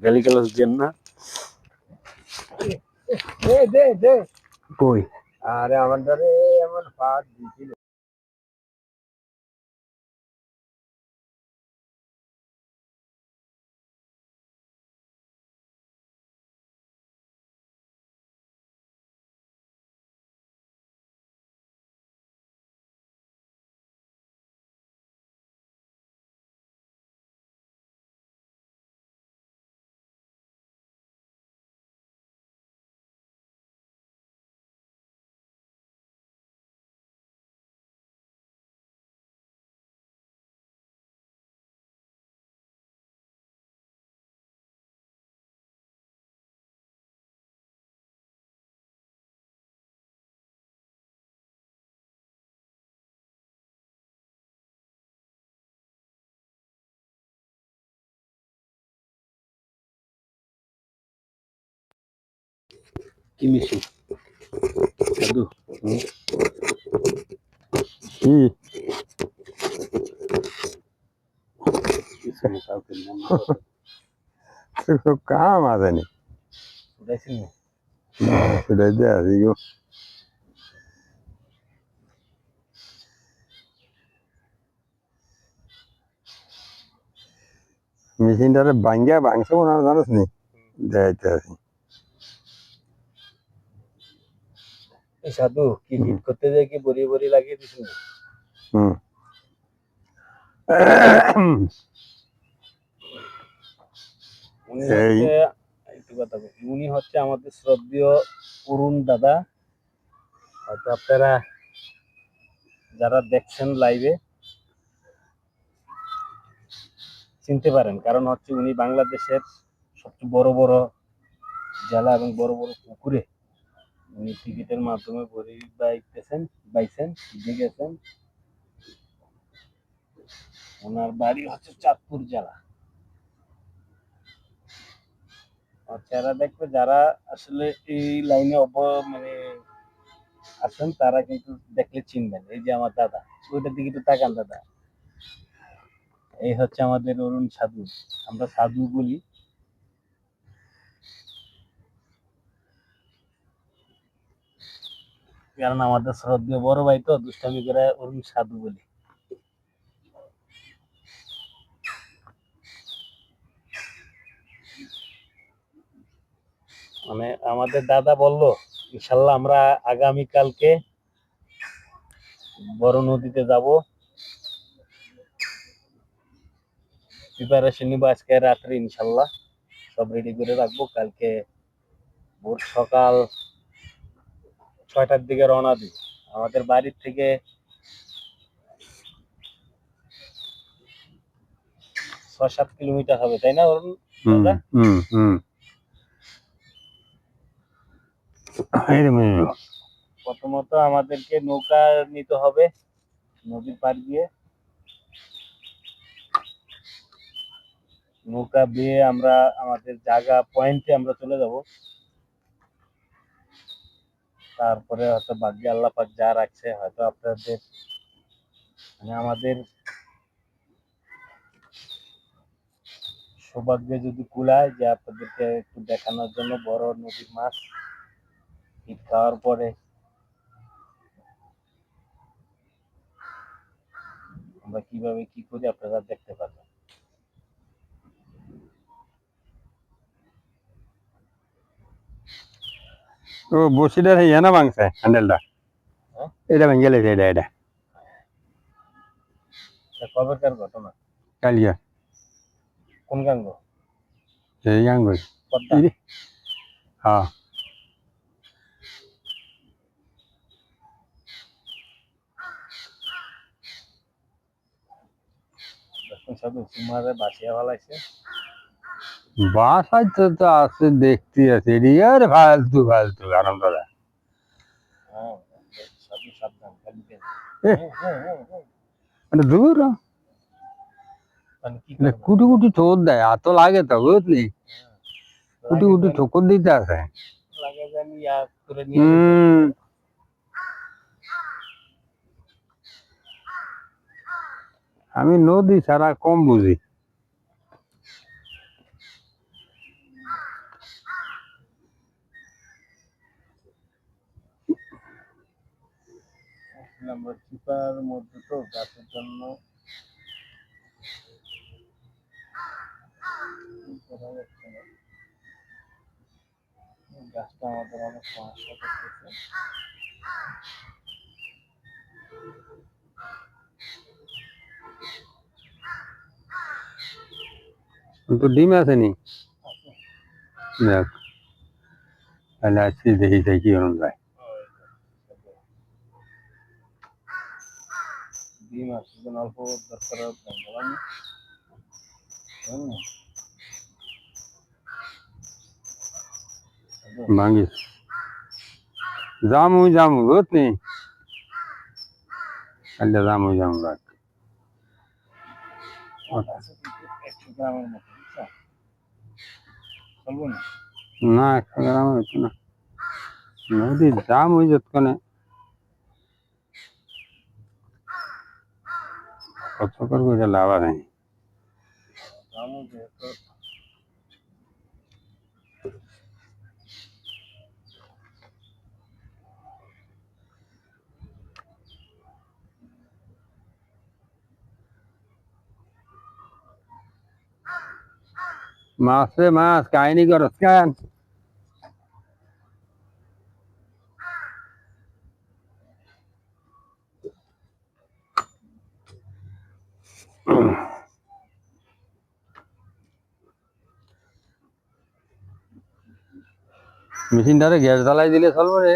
গালি গালাজ দেন না। কই আরে আমার ধরে এমন ফাট দিছিল। কি মিশি সাধু কি কাউকে কাম আছে নি উঠাইছিল না। সেটাই যে আছে গো। মেশিনটারে ভাঙ্গিয়া ভাঙছে মনে হয় জানিস নি যাইতে আছি। এই সাধু কি হিট করতে যায় কি বড়ি বড়ি লাগিয়ে দিছিল। হুম উনি এই হচ্ছে একটু কথা বলি, উনি হচ্ছে আমাদের শ্রদ্ধেয় অরুণ দাদা। হয়তো আপনারা যারা দেখছেন লাইভে চিনতে পারেন, কারণ হচ্ছে উনি বাংলাদেশের সবচেয়ে বড় বড় জেলা এবং বড় বড় পুকুরে উনি টিকিটের মাধ্যমে বড়ি বাইছেন গেছেন। ওনার বাড়ি হচ্ছে চাঁদপুর জেলা। চেহারা দেখবে যারা আসলে এই লাইনে মানে আছেন তারা কিন্তু দেখলে চিনবেন। এই যে আমার দাদা, ওইটার দিকে একটু তাকান দাদা, এই হচ্ছে আমাদের অরুণ সাধু। আমরা সাধু বলি, কারণ আমাদের শ্রদ্ধেয় বড় ভাই তো দুষ্টামি করে অরুণ সাধু বলি। মানে আমাদের দাদা বলল ইনশাল্লাহ আমরা আগামীকালকে বড় নদীতে যাব, প্রিপারেশন নিব আজকে রাত্রে ইনশাল্লাহ সব রেডি করে রাখবো। কালকে ভোর সকাল 6টার দিকে রওনা দিই। আমাদের বাড়ির থেকে 6-7 কিলোমিটার হবে, তাই না অরুণ দাদা? প্রথমত আমাদেরকে নৌকা নিতে হবে, নদীর পার দিয়ে নৌকা বেয়ে আমরা আমাদের জায়গা পয়েন্টে আমরা চলে যাব। তারপরে হয়তো ভাগ্যে আল্লাহ পাক যা রাখছে, হয়তো আপনাদের মানে আমাদের সৌভাগ্যে যদি কুলায় যে আপনাদেরকে একটু দেখানোর জন্য বড় নদীর মাছ হিট খাওয়ার পরে আমরা কিভাবে কি করি আপনারা দেখতে পাবেন। ও বসিটার ইয়া ভাঙছে হ্যান্ডেলটা, হ্যাঁ, এটা ভেঙে গেছে। এটা কবেকার ঘটনা? কালিয়া কোন গাঙ্গ? এই গাঙ্গুই। পদ্মা? হ্যাঁ সাধু তোমারে বাসিয়া ফেলাইছে। বাসায় তো আছে দেখতে আছে রিয়ার ফালতু ফালতু আনন্দ হ্যাঁ, সাধু সাবধান খালি পেন। মানে দূর মানে কি করবে? কুটি কুটি ঠোর দেয় এত লাগে তো বুঝলি, কুটি কুটি ঠোকর দিতে আছে। লাগে জানি করে নিয়ে যেতে। আমি নদী ছাড়া কম বুঝি। আমরা চিপার মধ্যে তো গাছের জন্য কি করা যাচ্ছে না। এই গাছটা আমাদের অনেক সমস্যা করতেছে। তো ডিম আসেনি আছে। দেখ তাহলে আসছি দেখি তাই কি হরণ যায় ডিম আসছে যেন অল্প দরকার বললাম না। ভাঙিস জামু জামু বুঝলি কালকে জামু জামু রাখ আছে কিন্তু 100 গ্রামের মতো বুঝছো চলবো না। না 100 গ্রাম হইতো না নদীর দাম হয়ে যতক্ষণে কত করে লাভ আছে গ্রামও যেহেতু মাছে মাছ কাহিনী করস কেন মেশিনটারে গ্যাস জ্বালাই দিলে চলবো রে